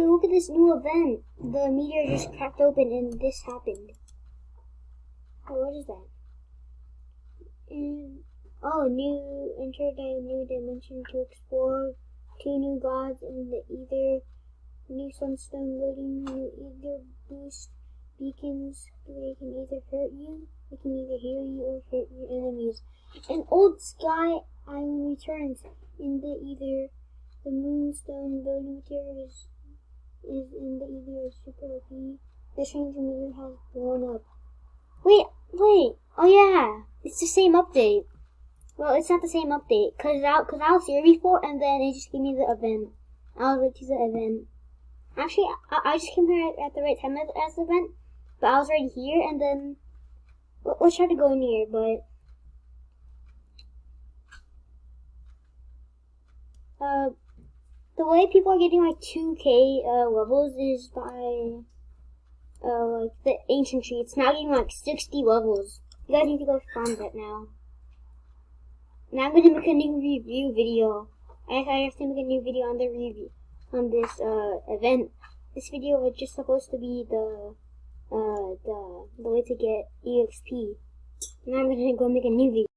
wait, look at this new event. The meteor just cracked open and this happened. Oh, what is that? And, oh, enter the new dimension to explore 2 new gods in the ether. New sunstone loading, new ether boost beacons. They can either hurt you, they can either heal you or hurt your enemies. An old sky island returns in the ether. The moonstone building material is in the ether is super OP. The strange meteor has blown up. Wait, oh yeah, it's the same update. Well, it's not the same update, cause I was here before and then it just gave me the event. I was right to the event. Actually, I just came here at the right time as the event, but I was already here and then, let's try to go in here, but, the way people are getting like 2K levels is by like the ancient tree. It's now getting like 60 levels. You guys need to go farm that now. Now I'm gonna make a new review video. I have to make a new video on the review on this event. This video was just supposed to be the way to get EXP. Now I'm gonna go make a new video.